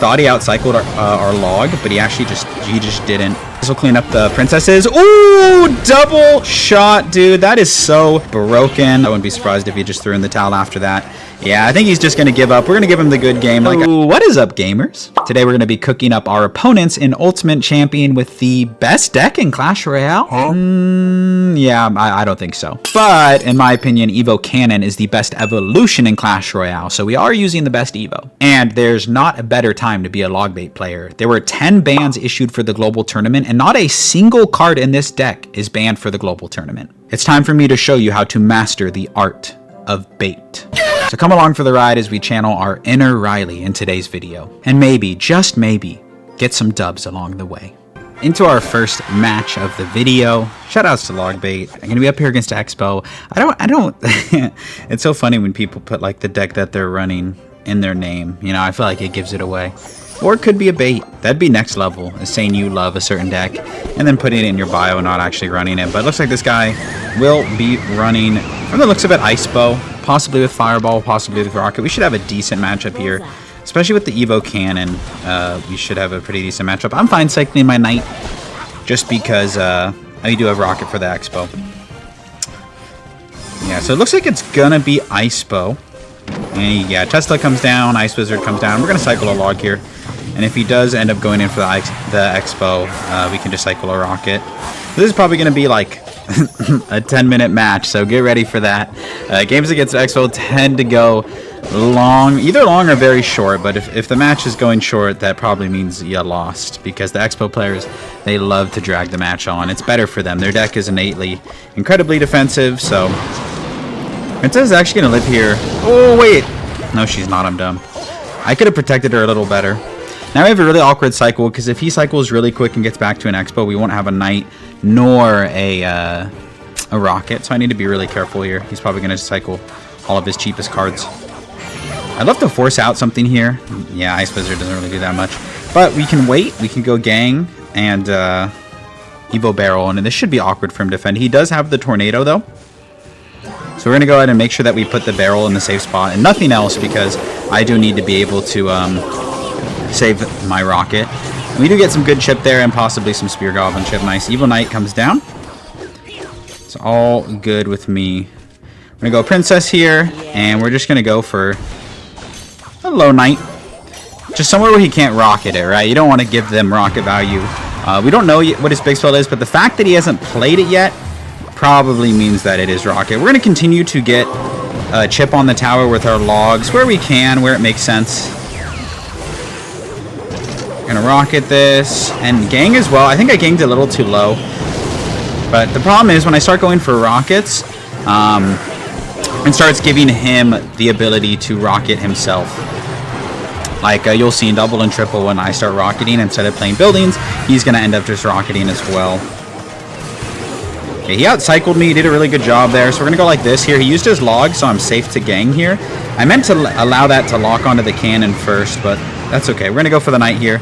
Thought he outcycled our log, but he just didn't. This will clean up the princesses. Ooh, double shot, dude. That is so broken. I wouldn't be surprised if he just threw in the towel after that. Yeah, I think he's just going to give up. We're going to give him the good game. Ooh, what is up, gamers? Today we're going to be cooking up our opponents in Ultimate Champion with the best deck in Clash Royale. Huh? Yeah, I don't think so. But in my opinion, Evo Cannon is the best evolution in Clash Royale. So we are using the best Evo. And there's not a better time to be a logbait player. There were 10 bans issued for the global tournament, and not a single card in this deck is banned for the global tournament. It's time for me to show you how to master the art of bait. So come along for the ride as we channel our inner Riley in today's video. And maybe, just maybe, get some dubs along the way. Into our first match of the video. Shoutouts to Logbait. I'm going to be up here against Expo. I don't, it's so funny when people put like the deck that they're running in their name. You know, I feel like it gives it away. Or it could be a bait. That'd be next level, is saying you love a certain deck and then putting it in your bio and not actually running it. But it looks like this guy will be running, from the looks of it, Ice Bow, possibly with Fireball, possibly with Rocket. We should have a decent matchup here, especially with the Evo Cannon. We should have a pretty decent matchup. I'm fine cycling my Knight just because I do have Rocket for the Expo. Yeah, so it looks like it's going to be Ice Bow. And yeah, Tesla comes down, Ice Wizard comes down. We're going to cycle a log here. And if he does end up going in for the Expo, we can just cycle a Rocket. This is probably going to be like a 10-minute match, so get ready for that. Games against Expo tend to go long, either long or very short, but if the match is going short, that probably means you lost, because the Expo players, they love to drag the match on. It's better for them. Their deck is innately incredibly defensive, so Princess is actually going to live here. Oh, wait. No, she's not. I'm dumb. I could have protected her a little better. Now we have a really awkward cycle, because if he cycles really quick and gets back to an Expo, we won't have a Knight nor a Rocket, so I need to be really careful here. He's probably going to cycle all of his cheapest cards. I'd love to force out something here. Yeah, Ice Wizard doesn't really do that much. But we can wait. We can go Gang and Evo Barrel, and this should be awkward for him to defend. He does have the Tornado, though. So we're going to go ahead and make sure that we put the Barrel in the safe spot and nothing else, because I do need to be able to save my Rocket. And we do get some good chip there and possibly some Spear Goblin chip. Nice. Evo Knight comes down. It's all good with me. I'm going to go Princess here, and we're just going to go for a low Knight. Just somewhere where he can't Rocket it, right? You don't want to give them Rocket value. We don't know what his big spell is, but the fact that he hasn't played it yet probably means that it is Rocket. We're going to continue to get chip on the tower with our logs where we can, where it makes sense. Gonna Rocket this and Gang as well. I think I ganged a little too low, but the problem is when I start going for Rockets and starts giving him the ability to Rocket himself. Like you'll see in double and triple, when I start rocketing instead of playing buildings, he's gonna end up just rocketing as well. Okay, he outcycled me. He did a really good job there. So we're gonna go like this here. He used his log, so I'm safe to Gang here. I meant to allow that to lock onto the cannon first, but that's okay. We're gonna go for the Knight here.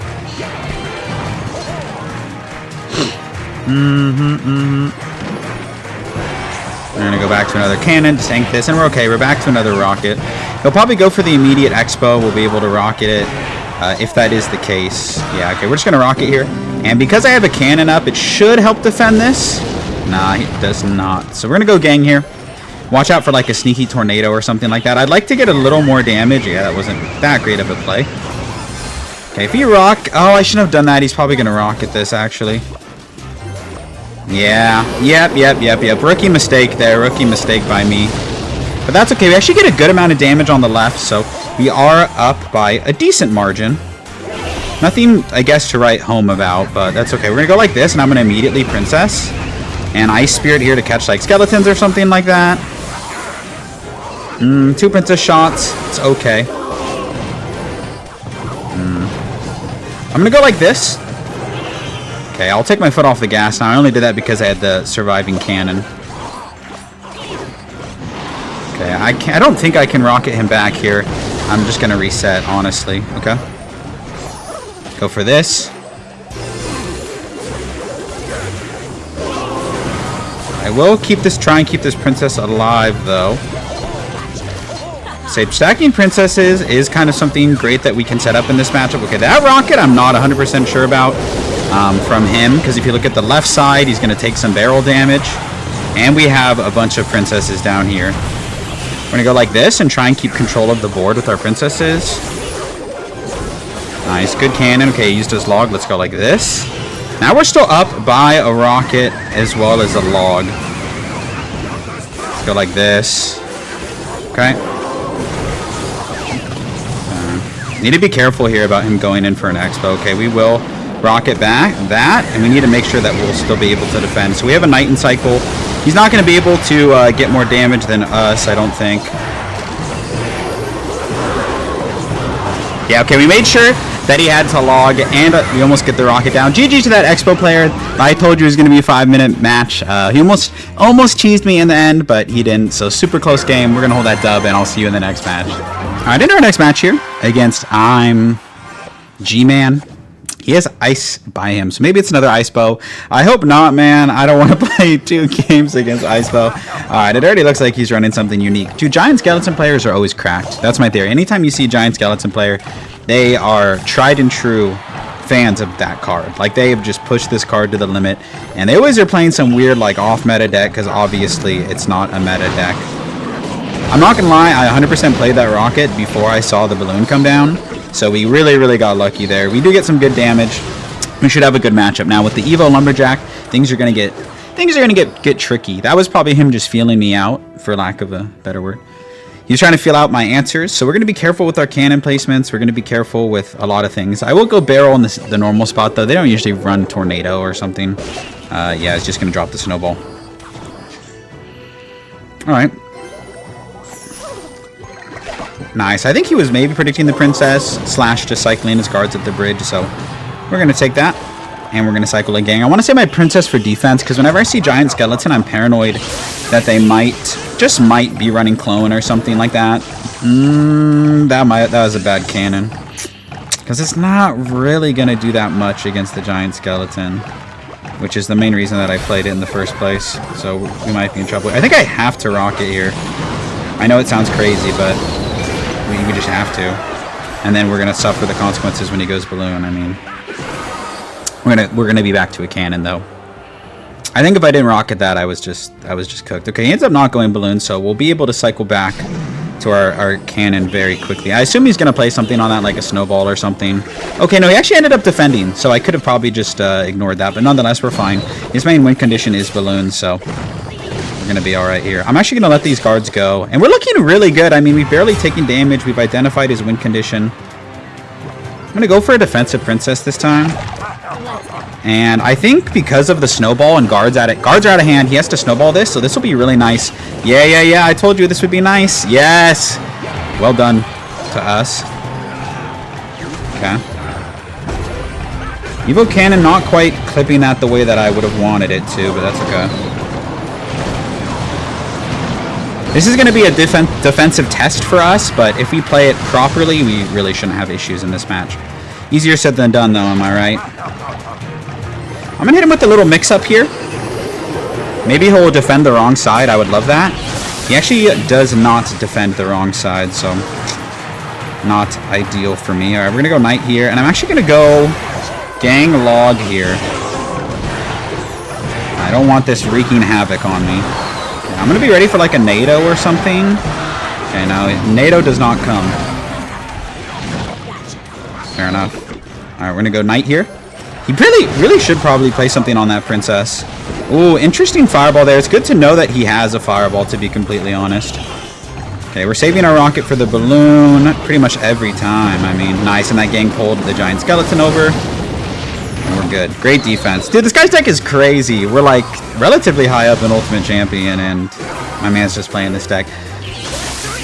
We're gonna go back to another cannon, tank this, and we're okay. We're back to another Rocket. He'll probably go for the immediate Expo. We'll be able to Rocket it if that is the case. Yeah, okay. We're just gonna Rocket here, and because I have a cannon up, it should help defend this. Nah, it does not. So we're gonna go Gang here. Watch out for like a sneaky Tornado or something like that. I'd like to get a little more damage. Yeah, that wasn't that great of a play. Okay, if you rock... Oh, I shouldn't have done that. He's probably going to Rocket this, actually. Yeah. Yep. Rookie mistake there. Rookie mistake by me. But that's okay. We actually get a good amount of damage on the left, so we are up by a decent margin. Nothing, I guess, to write home about, but that's okay. We're going to go like this, and I'm going to immediately Princess. And Ice Spirit here to catch, like, skeletons or something like that. 2 Princess shots. It's okay. I'm going to go like this. Okay, I'll take my foot off the gas now. I only did that because I had the surviving cannon. Okay, I don't think I can Rocket him back here. I'm just going to reset, honestly. Okay. Go for this. I will try and keep this Princess alive, though. So stacking princesses is kind of something great that we can set up in this matchup. Okay, that rocket I'm not 100% sure about from him, because if you look at the left side, he's going to take some barrel damage. And we have a bunch of princesses down here. We're going to go like this and try and keep control of the board with our princesses. Nice, good cannon. Okay, used his log. Let's go like this. Now we're still up by a rocket as well as a log. Let's go like this. Okay. Need to be careful here about him going in for an expo. Okay, we will rocket back that, and we need to make sure that we'll still be able to defend. So we have a knight in cycle. He's not going to be able to get more damage than us, I don't think. Yeah, okay, we made sure that he had to log, and we almost get the rocket down. GG to that expo player. I told you it was going to be a 5-minute match. He almost cheesed me in the end, but he didn't. So super close game. We're going to hold that dub, and I'll see you in the next match. All right, into our next match here against G-Man. He has ice by him, so maybe it's another ice bow. I hope not, man. I don't want to play 2 games against ice bow. All right, it already looks like he's running something unique. Dude, giant skeleton players are always cracked. That's my theory. Anytime you see a giant skeleton player, they are tried and true fans of that card. Like, they have just pushed this card to the limit, and they always are playing some weird, like, off-meta deck, because obviously it's not a meta deck. I'm not gonna lie, I 100% played that rocket before I saw the balloon come down. So we really got lucky there. We do get some good damage. We should have a good matchup. Now with the Evo Lumberjack, things are gonna get tricky. That was probably him just feeling me out, for lack of a better word. He was trying to feel out my answers. So we're gonna be careful with our cannon placements. We're gonna be careful with a lot of things. I will go barrel in the normal spot though. They don't usually run tornado or something. Yeah, it's just gonna drop the snowball. All right. Nice. I think he was maybe predicting the princess / just cycling his guards at the bridge. So we're going to take that. And we're going to cycle a gang. I want to say my princess for defense, because whenever I see giant skeleton, I'm paranoid that they might be running clone or something like that. That was a bad cannon. Because it's not really going to do that much against the giant skeleton, which is the main reason that I played it in the first place. So we might be in trouble. I think I have to rocket here. I know it sounds crazy, but we just have to. And then we're going to suffer the consequences when he goes balloon. I mean, we're gonna be back to a cannon though. I think if I didn't rocket that, I was just cooked. Okay, he ends up not going balloon, so we'll be able to cycle back to our cannon very quickly. I assume he's gonna play something on that, like a snowball or something. Okay, no, he actually ended up defending, so I could have probably just ignored that, but nonetheless, we're fine. His main win condition is balloon, so we're gonna be all right here. I'm actually gonna let these guards go, and we're looking really good. I mean, we've barely taken damage. We've identified his win condition. I'm gonna go for a defensive princess this time. And I think because of the snowball and guards are out of hand, he has to snowball this, so this will be really nice. Yeah, I told you this would be nice. Yes! Well done to us. Okay. Evo Cannon not quite clipping that the way that I would have wanted it to, but that's okay. This is going to be a defensive test for us, but if we play it properly, we really shouldn't have issues in this match. Easier said than done, though, am I right? I'm going to hit him with a little mix-up here. Maybe he'll defend the wrong side. I would love that. He actually does not defend the wrong side, so not ideal for me. All right, we're going to go knight here, and I'm actually going to go gang log here. I don't want this wreaking havoc on me. Okay, I'm going to be ready for like a NATO or something. Okay, now NATO does not come. Fair enough. All right, we're going to go knight here. He really should probably play something on that princess. Ooh, interesting fireball there. It's good to know that he has a fireball, to be completely honest. Okay, we're saving our rocket for the balloon pretty much every time. I mean, nice. And that gang pulled the giant skeleton over. And we're good. Great defense. Dude, this guy's deck is crazy. We're like relatively high up in Ultimate Champion, and my man's just playing this deck.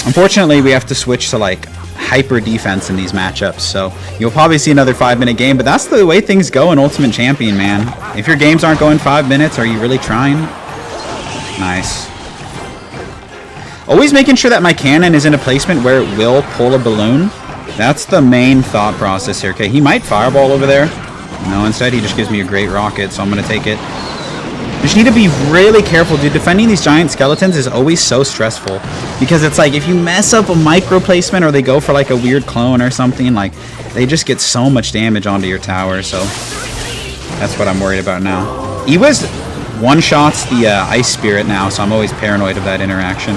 Unfortunately, we have to switch to like hyper defense in these matchups, so you'll probably see another 5-minute game, but that's the way things go in Ultimate Champion, man. If your games aren't going 5 minutes, are you really trying? Nice. Always making sure that my cannon is in a placement where it will pull a balloon. That's the main thought process here. Okay, he might fireball over there. No, instead he just gives me a great rocket, so I'm going to take it. just need to be really careful, dude. Defending these giant skeletons is always so stressful because it's like if you mess up a micro placement or they go for like a weird clone or something, like they just get so much damage onto your tower. So that's what I'm worried about now. Ewa's one-shots the Ice Spirit now, so I'm always paranoid of that interaction.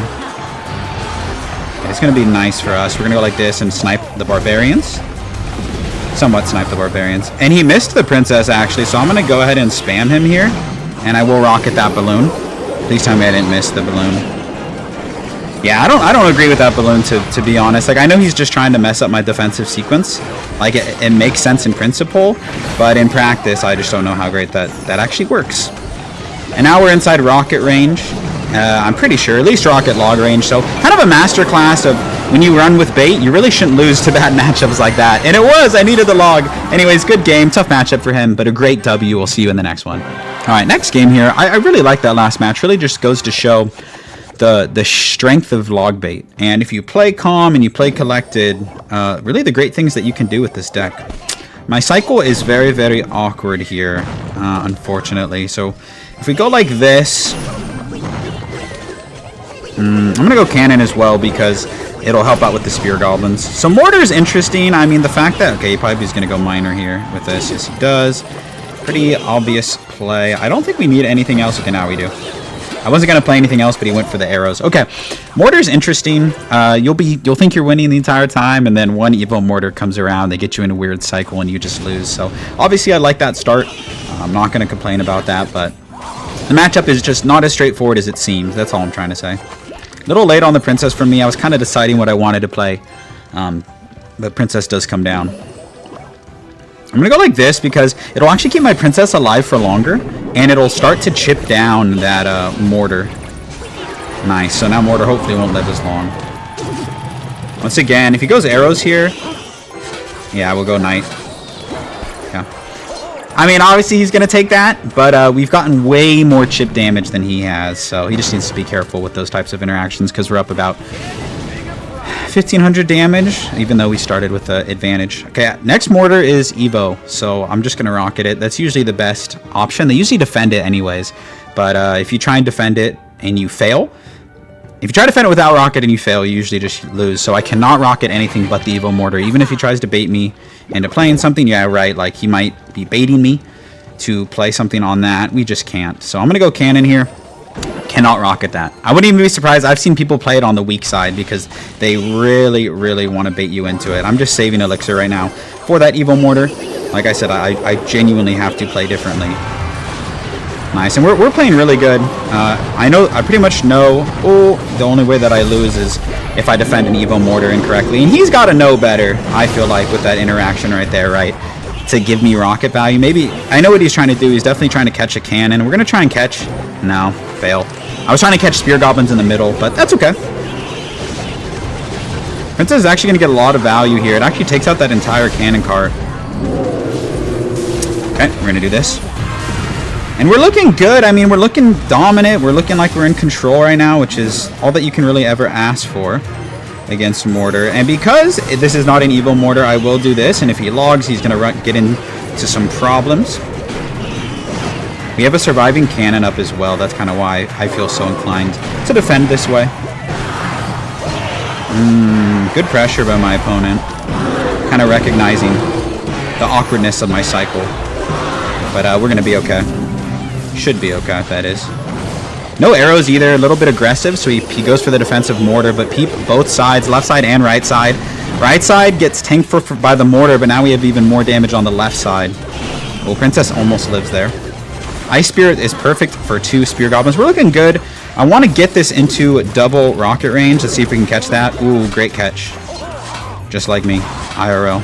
Okay, it's going to be nice for us. We're going to go like this and snipe the Barbarians. Somewhat snipe the Barbarians. And he missed the Princess, actually, so I'm going to go ahead and spam him here. And I will rocket that balloon. Please tell me I didn't miss the balloon. Yeah, I don't agree with that balloon, to be honest. Like, I know he's just trying to mess up my defensive sequence. Like, it makes sense in principle, but in practice, I just don't know how great that actually works. And now we're inside rocket range. I'm pretty sure, at least rocket log range. So kind of a masterclass of when you run with bait, you really shouldn't lose to bad matchups like that. And it was, I needed the log. Anyways, good game, tough matchup for him, but a great W. We'll see you in the next one. All right, next game here. I really like that last match. Really just goes to show the strength of log bait. And if you play calm and you play collected, really the great things that you can do with this deck. My cycle is very, very awkward here, unfortunately. So if we go like this, I'm going to go cannon as well because it'll help out with the spear goblins. So mortar is interesting. I mean, the fact that, okay, he probably is going to go miner here with this. Yes, he does. Pretty obvious play. I don't think we need anything else. Okay, now we do. I wasn't going to play anything else, but he went for the arrows. Okay, mortar's interesting. You'll think you're winning the entire time, and then one Evo mortar comes around. They get you in a weird cycle, and you just lose. So obviously, I like that start. I'm not going to complain about that, but the matchup is just not as straightforward as it seems. That's all I'm trying to say. A little late on the Princess for me. I was kind of deciding what I wanted to play. The Princess does come down. I'm going to go like this because it'll actually keep my Princess alive for longer. And it'll start to chip down that mortar. Nice. So now mortar hopefully won't live as long. Once again, if he goes arrows here, yeah, we'll go knight. Yeah. I mean, obviously he's going to take that, but we've gotten way more chip damage than he has, so he just needs to be careful with those types of interactions because we're up about 1,500 damage, even though we started with the advantage. Okay, next mortar is Evo, so I'm just going to rocket it. That's usually the best option. They usually defend it anyways, but if you try and defend it and you fail, if you try to defend it without rocket and you fail, you usually just lose. So I cannot rocket anything but the Evo mortar. Even if he tries to bait me into playing something, yeah, right, like he might be baiting me to play something on that. We just can't. So I'm going to go cannon here. Cannot rocket that. I wouldn't even be surprised. I've seen people play it on the weak side because they really, really want to bait you into it. I'm just saving elixir right now for that Evo mortar. Like I said, I genuinely have to play differently. Nice, and we're playing really good. I pretty much know, the only way that I lose is if I defend an Evo mortar incorrectly. And he's got to know better, I feel like, with that interaction right there, right? To give me rocket value. Maybe, I know what he's trying to do. He's definitely trying to catch a cannon. We're going to try and catch, no, fail. I was trying to catch spear goblins in the middle, but that's okay. Princess is actually going to get a lot of value here. It actually takes out that entire cannon cart. Okay, we're going to do this. And we're looking good. I mean, we're looking dominant. We're looking like we're in control right now, which is all that you can really ever ask for against mortar. And because this is not an Evo mortar, I will do this. And if he logs, he's going to get into some problems. We have a surviving cannon up as well. That's kind of why I feel so inclined to defend this way. Good pressure by my opponent. Kind of recognizing the awkwardness of my cycle. But we're going to be okay. Should be okay, that is. No arrows either, a little bit aggressive, so he goes for the defensive mortar, but peep both sides, left side and right side. Right side gets tanked by the mortar, but now we have even more damage on the left side. Well, Princess almost lives there. Ice Spirit is perfect for 2 spear goblins. We're looking good. I want to get this into double rocket range. Let's see if we can catch that. Ooh, great catch. Just like me, IRL.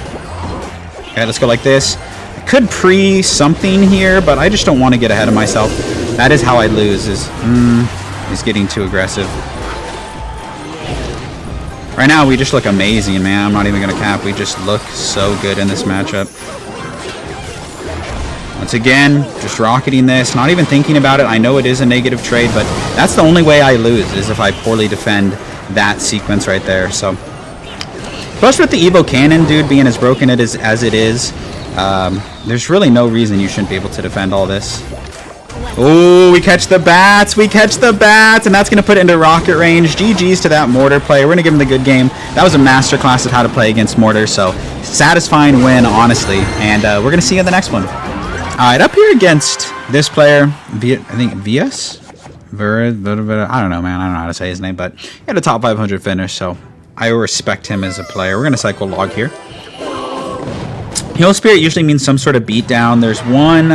Okay, let's go like this. Could pre something here, but I just don't want to get ahead of myself. That is how I lose, is getting too aggressive. Right now, we just look amazing, man. I'm not even going to cap. We just look so good in this matchup. Once again, just rocketing this, not even thinking about it. I know it is a negative trade, but that's the only way I lose, is if I poorly defend that sequence right there. So, plus with the Evo Cannon, dude, being as broken as it is, there's really no reason you shouldn't be able to defend all this. Oh, we catch the bats. We catch the bats. And that's going to put it into rocket range. GG's to that mortar player. We're going to give him the good game. That was a masterclass of how to play against mortar. So, satisfying win, honestly. And we're going to see you in the next one. All right, up here against this player, I think Vias? I don't know, man. I don't know how to say his name. But he had a top 500 finish. So, I respect him as a player. We're going to cycle log here. Heal Spirit usually means some sort of beatdown. There's one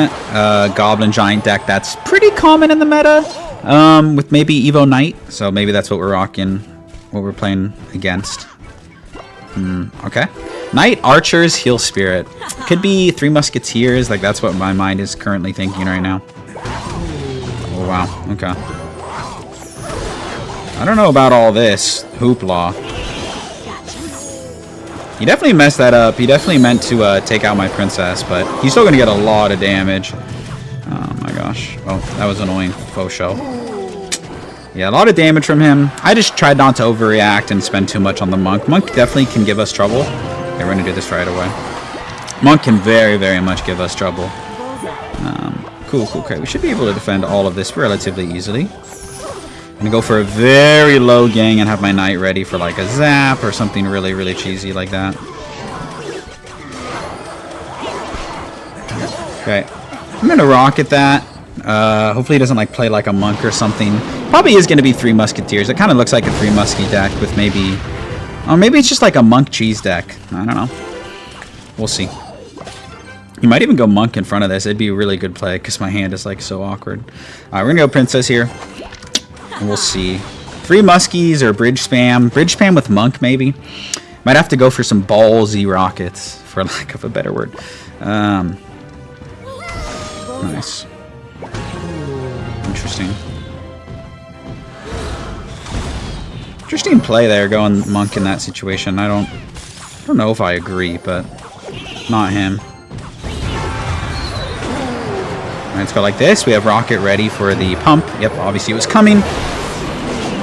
Goblin Giant deck that's pretty common in the meta, with maybe Evo Knight. So maybe that's what we're rocking, what we're playing against. Okay. Knight, Archers, Heal Spirit. Could be 3 Musketeers. Like, that's what my mind is currently thinking right now. Oh, wow. Okay. I don't know about all this hoopla. He definitely messed that up. He definitely meant to take out my princess, but he's still going to get a lot of damage. Oh my gosh. Oh, that was annoying. Faux show. Yeah, a lot of damage from him. I just tried not to overreact and spend too much on the monk. Monk definitely can give us trouble. Okay, we're going to do this right away. Monk can very, very much give us trouble. Cool. Okay, we should be able to defend all of this relatively easily. I'm gonna go for a very low gang and have my knight ready for like a zap or something really, really cheesy like that. Okay, I'm gonna rocket that. Hopefully he doesn't like play like a monk or something. Probably is gonna be 3 musketeers. It kind of looks like a 3 musky deck with maybe, oh, maybe it's just like a monk cheese deck. I don't know. We'll see. You might even go monk in front of this. It'd be a really good play because my hand is like so awkward. All right, we're gonna go princess here. We'll see. 3 muskies or bridge spam. Bridge spam with monk, maybe. Might have to go for some ballsy rockets, for lack of a better word. Nice. Interesting. Interesting play there, going monk in that situation. I don't know if I agree, but not him. Alright, let's go like this. We have rocket ready for the pump. Yep, obviously it was coming.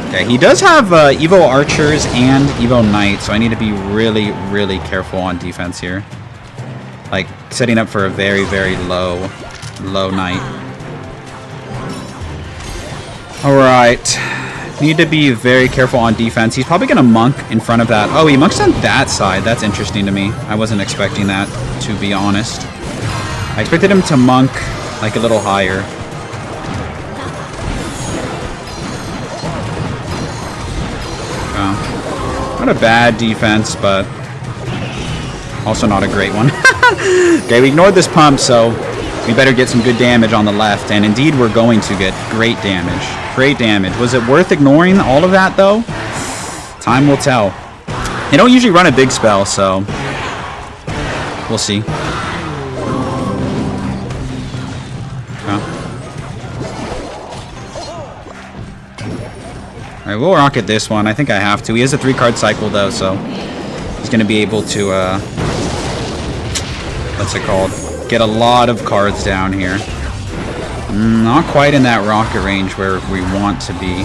Okay, he does have Evo Archers and Evo Knight, so I need to be really, really careful on defense here. Like, setting up for a very, very low Knight. Alright. Need to be very careful on defense. He's probably going to monk in front of that. Oh, he monks on that side. That's interesting to me. I wasn't expecting that, to be honest. I expected him to monk, like, a little higher. Not a bad defense, but also not a great one. Okay, we ignored this pump, so we better get some good damage on the left. And indeed, we're going to get great damage. Great damage. Was it worth ignoring all of that, though? Time will tell. They don't usually run a big spell, so we'll see. Alright, we'll rocket this one. I think I have to. He has a 3-card cycle, though, so he's going to be able to, what's it called? Get a lot of cards down here. Not quite in that rocket range where we want to be.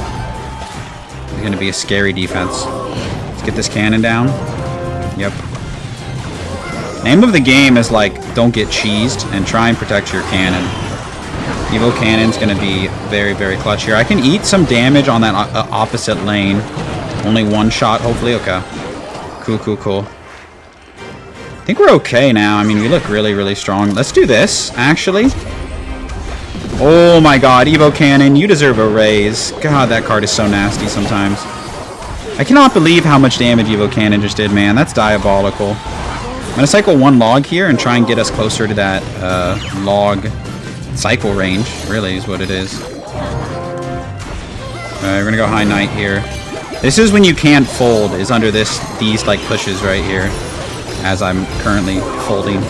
It's going to be a scary defense. Let's get this cannon down. Yep. Name of the game is, like, don't get cheesed and try and protect your cannon. Evo Cannon's going to be very, very clutch here. I can eat some damage on that opposite lane. Only 1 shot, hopefully. Okay. Cool. I think we're okay now. I mean, we look really, really strong. Let's do this, actually. Oh my god, Evo Cannon, you deserve a raise. God, that card is so nasty sometimes. I cannot believe how much damage Evo Cannon just did, man. That's diabolical. I'm going to cycle 1 log here and try and get us closer to that log cycle range, really, is what it is. We're gonna go high knight here. This is when you can't fold, is under these like pushes right here, as I'm currently folding.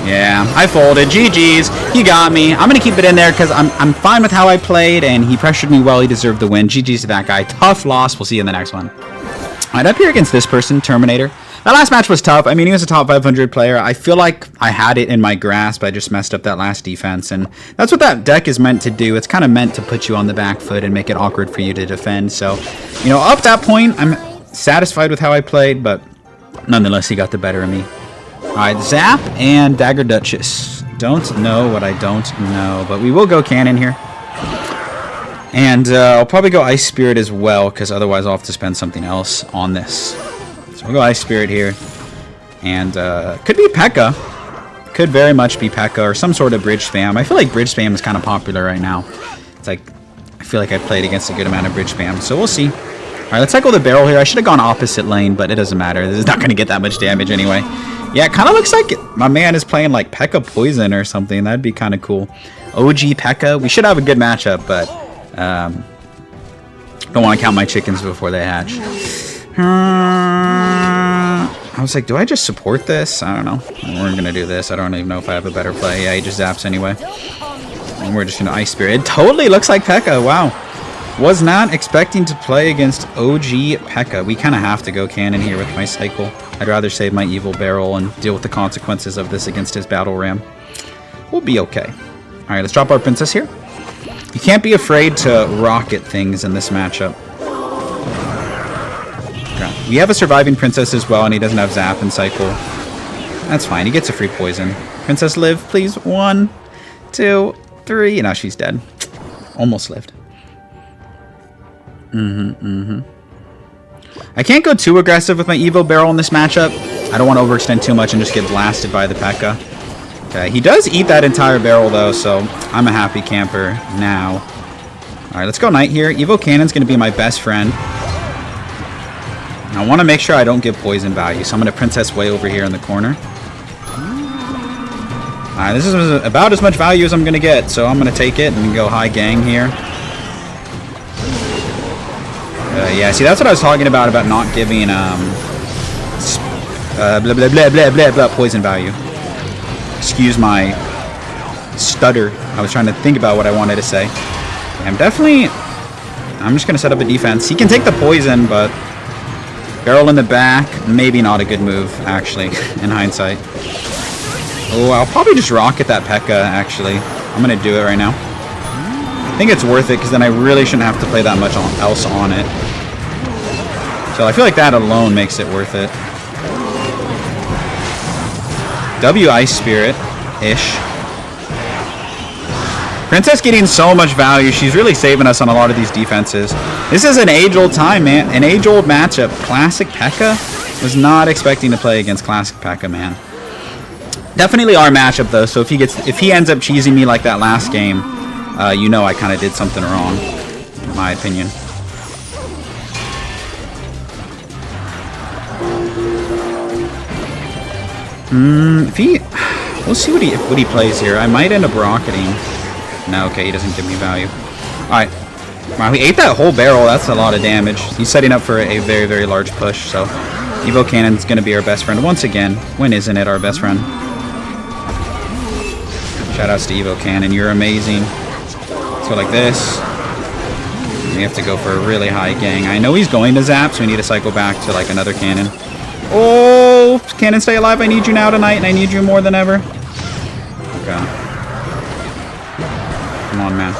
Yeah, I folded. GG's. He got me. I'm gonna keep it in there because I'm fine with how I played, and he pressured me well. He deserved the win. GG's to that guy. Tough loss. We'll see you in the next one. Alright, up here against this person, Terminator. That last match was tough. I mean, he was a top 500 player. I feel like I had it in my grasp. I just messed up that last defense, and that's what that deck is meant to do. It's kind of meant to put you on the back foot and make it awkward for you to defend. So, you know, up that point, I'm satisfied with how I played, but nonetheless, he got the better of me. All right, Zap and Dagger Duchess. Don't know what I don't know, but we will go cannon here. And I'll probably go Ice Spirit as well, because otherwise I'll have to spend something else on this. So we'll go Ice Spirit here. And could be Pekka. Could very much be Pekka or some sort of bridge spam. I feel like bridge spam is kind of popular right now. It's like, I feel like I've played against a good amount of bridge spam, so we'll see. Alright, let's cycle the barrel here. I should have gone opposite lane, but it doesn't matter. This is not going to get that much damage anyway. Yeah, it kind of looks like my man is playing like Pekka Poison or something. That'd be kind of cool. OG Pekka. We should have a good matchup, but don't want to count my chickens before they hatch. I was like, do I just support this? I don't know. We're going to do this. I don't even know if I have a better play. Yeah, he just zaps anyway. And we're just going to Ice Spirit. It totally looks like Pekka. Wow. Was not expecting to play against OG Pekka. We kind of have to go cannon here with my cycle. I'd rather save my evil barrel and deal with the consequences of this against his battle ram. We'll be okay. Alright, let's drop our princess here. You can't be afraid to rocket things in this matchup. We have a surviving princess as well, and he doesn't have zap and cycle. That's fine. He gets a free poison. Princess, live, please. 1, 2, 3. Now she's dead. Almost lived. I can't go too aggressive with my Evo barrel in this matchup. I don't want to overextend too much and just get blasted by the Pekka. Okay, he does eat that entire barrel though, so I'm a happy camper now. Alright, let's go Knight here. Evo Cannon's going to be my best friend. I want to make sure I don't give poison value, so I'm going to Princess way over here in the corner. Alright, this is about as much value as I'm going to get, so I'm going to take it and go high gang here. Yeah, see, that's what I was talking about not giving poison value. Excuse my stutter. I was trying to think about what I wanted to say. I'm just going to set up a defense. He can take the poison, but barrel in the back, maybe not a good move, actually, in hindsight. Oh, I'll probably just rocket that Pekka, actually. I'm going to do it right now. I think it's worth it, because then I really shouldn't have to play that much else on it. So I feel like that alone makes it worth it. W Ice Spirit-ish. Princess getting so much value. She's really saving us on a lot of these defenses. This is an age-old time, man. An age-old matchup. Classic Pekka. Was not expecting to play against Classic Pekka, man. Definitely our matchup, though. So if he ends up cheesing me like that last game, you know I kind of did something wrong, in my opinion. We'll see what he plays here. I might end up rocketing. No, okay, he doesn't give me value. Alright. Wow, he ate that whole barrel. That's a lot of damage. He's setting up for a very, very large push, so Evo Cannon's going to be our best friend once again. When isn't it our best friend? Shoutouts to Evo Cannon. You're amazing. Let's go like this. We have to go for a really high gang. I know he's going to zap, so we need to cycle back to like another cannon. Oh, Cannon, stay alive. I need you now tonight, and I need you more than ever. Okay. Come on, man.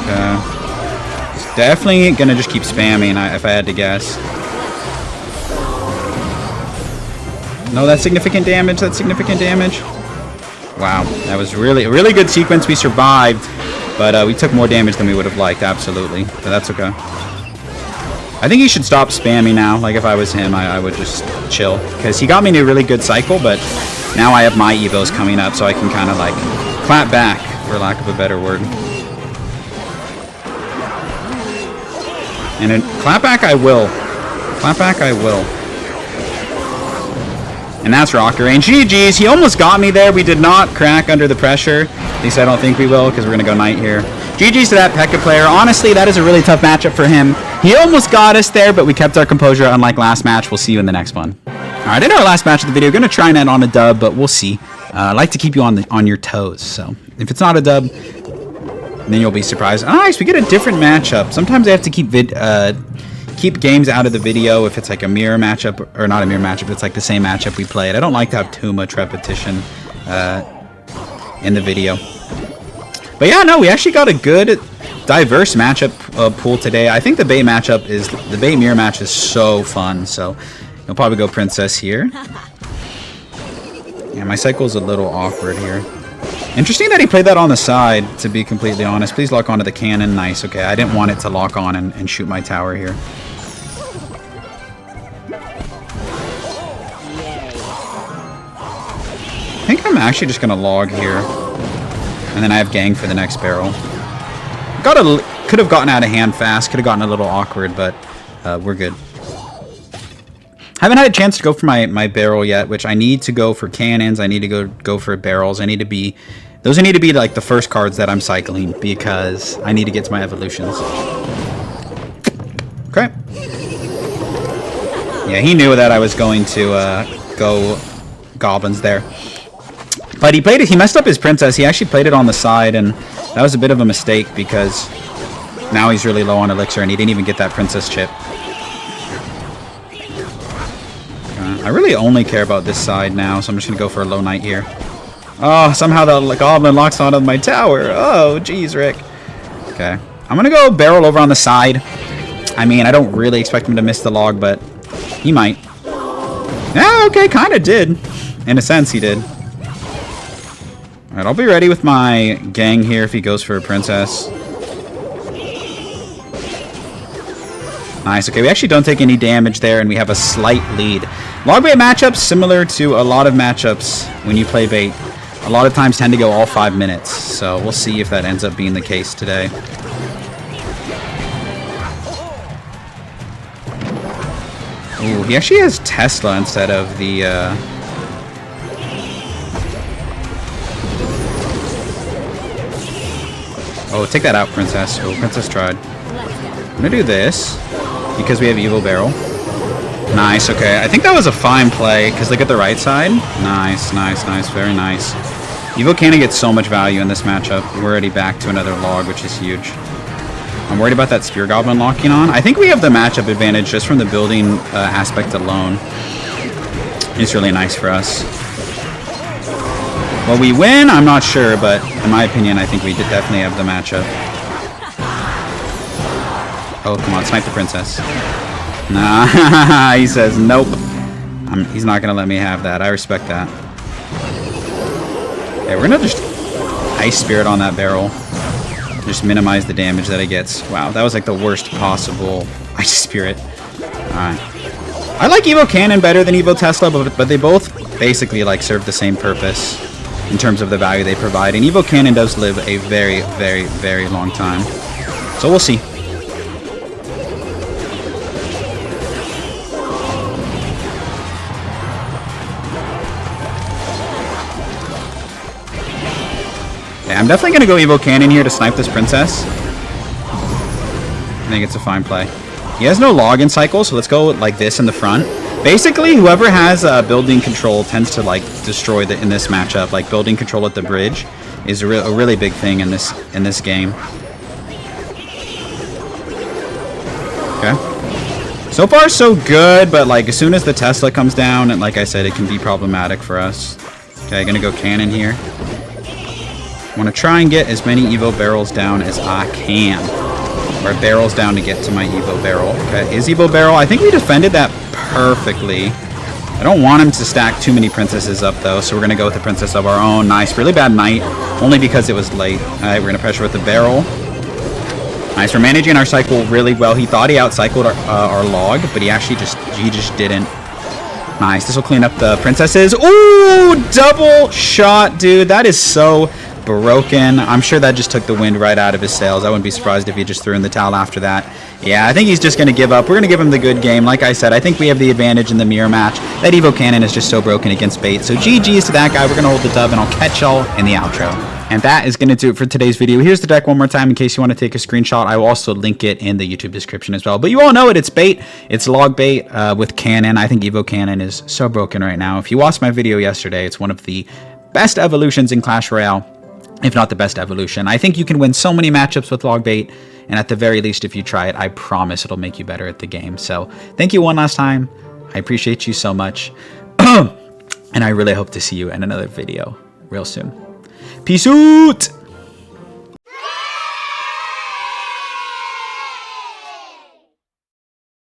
Okay. It's definitely gonna just keep spamming, if I had to guess. No, that's significant damage. That's significant damage. Wow, that was really a really good sequence. We survived, but we took more damage than we would have liked, absolutely. But that's okay. I think he should stop spamming now. Like, if I was him, I would just chill. Because he got me in a really good cycle, but now I have my Evos coming up, so I can kind of, like, clap back, for lack of a better word. And clap back I will. Clap back I will. And that's Rocker Range. GG's. He almost got me there. We did not crack under the pressure. At least I don't think we will, because we're going to go Knight here. GG's to that Pekka player. Honestly, that is a really tough matchup for him. He almost got us there, but we kept our composure unlike last match. We'll see you in the next one. Alright, in our last match of the video, we're going to try and end on a dub, but we'll see. I like to keep you on your toes, so if it's not a dub, then you'll be surprised. Nice, we get a different matchup. Sometimes I have to keep games out of the video if it's like a mirror matchup, or not a mirror matchup, it's like the same matchup we played. I don't like to have too much repetition in the video. But yeah, no, we actually got a good, diverse matchup pool today. I think the bait matchup is, the bait mirror match is so fun, so you'll probably go Princess here. Yeah, my cycle's a little awkward here. Interesting that he played that on the side, to be completely honest. Please lock onto the cannon. Nice, okay. I didn't want it to lock on and shoot my tower here. I think I'm actually just going to log here. And then I have gang for the next barrel. Could have gotten out of hand fast. Could have gotten a little awkward, but we're good. Haven't had a chance to go for my barrel yet, which I need to go for cannons. I need to go for barrels. Those need to be like the first cards that I'm cycling because I need to get to my evolutions. Okay. Yeah, he knew that I was going to go goblins there. But he messed up his princess. He actually played it on the side, and that was a bit of a mistake because now he's really low on elixir, and he didn't even get that princess chip. I really only care about this side now, so I'm just going to go for a low knight here. Oh, somehow the goblin locks onto my tower. Oh, jeez, Rick. Okay. I'm going to go barrel over on the side. I mean, I don't really expect him to miss the log, but he might. Yeah, okay, kind of did. In a sense, he did. Alright, I'll be ready with my gang here if he goes for a princess. Nice. Okay, we actually don't take any damage there, and we have a slight lead. Log bait matchups, similar to a lot of matchups when you play bait, a lot of times tend to go all 5 minutes. So we'll see if that ends up being the case today. Ooh, he actually has Tesla instead of the... Oh, take that out, Princess. Oh, Princess tried. I'm gonna do this because we have Evil Barrel. Nice, okay. I think that was a fine play because look at the right side. Nice, nice, nice. Very nice. Evil Cannon gets so much value in this matchup. We're already back to another log, which is huge. I'm worried about that Spear Goblin locking on. I think we have the matchup advantage just from the building aspect alone. It's really nice for us. Will we win? I'm not sure, but in my opinion, I think we did definitely have the matchup. Oh, come on, snipe the princess. Nah, he says nope. He's not going to let me have that. I respect that. Okay, we're going to just Ice Spirit on that barrel. Just minimize the damage that it gets. Wow, that was like the worst possible Ice Spirit. Alright. I like Evo Cannon better than Evo Tesla, but they both basically like serve the same purpose in terms of the value they provide. And Evo Cannon does live a very, very, very long time. So we'll see. Yeah, I'm definitely going to go Evo Cannon here to snipe this princess. I think it's a fine play. He has no login cycle, so let's go like this in the front. Basically, whoever has building control tends to like destroy in this matchup. Like building control at the bridge is a really big thing in this game. Okay. So far, so good, but like as soon as the Tesla comes down, and like I said, it can be problematic for us. Okay, gonna go cannon here. I want to try and get as many Evo barrels down as I can. Or barrels down to get to my Evo barrel. Okay, is Evo barrel? I think we defended that perfectly. I don't want him to stack too many princesses up though, so we're going to go with the princess of our own. Nice, really bad knight, only because it was late. Alright, we're going to pressure with the barrel. Nice, we're managing our cycle really well. He thought he outcycled our log, but he just didn't. Nice, this will clean up the princesses. Ooh, double shot, dude. That is so broken. I'm sure that just took the wind right out of his sails. I wouldn't be surprised if he just threw in the towel after that. Yeah, I think he's just going to give up. We're going to give him the good game. Like I said, I think we have the advantage in the mirror match. That Evo Cannon is just so broken against bait. So GG's to that guy. We're going to hold the dub, and I'll catch y'all in the outro. And that is going to do it for today's video. Here's the deck one more time in case you want to take a screenshot. I will also link it in the YouTube description as well. But you all know it. It's bait. It's log bait with cannon. I think Evo Cannon is so broken right now. If you watched my video yesterday, it's one of the best evolutions in Clash Royale, if not the best evolution. I think you can win so many matchups with log bait, and at the very least, if you try it, I promise it'll make you better at the game. So thank you one last time. I appreciate you so much. And I really hope to see you in another video real soon. Peace out!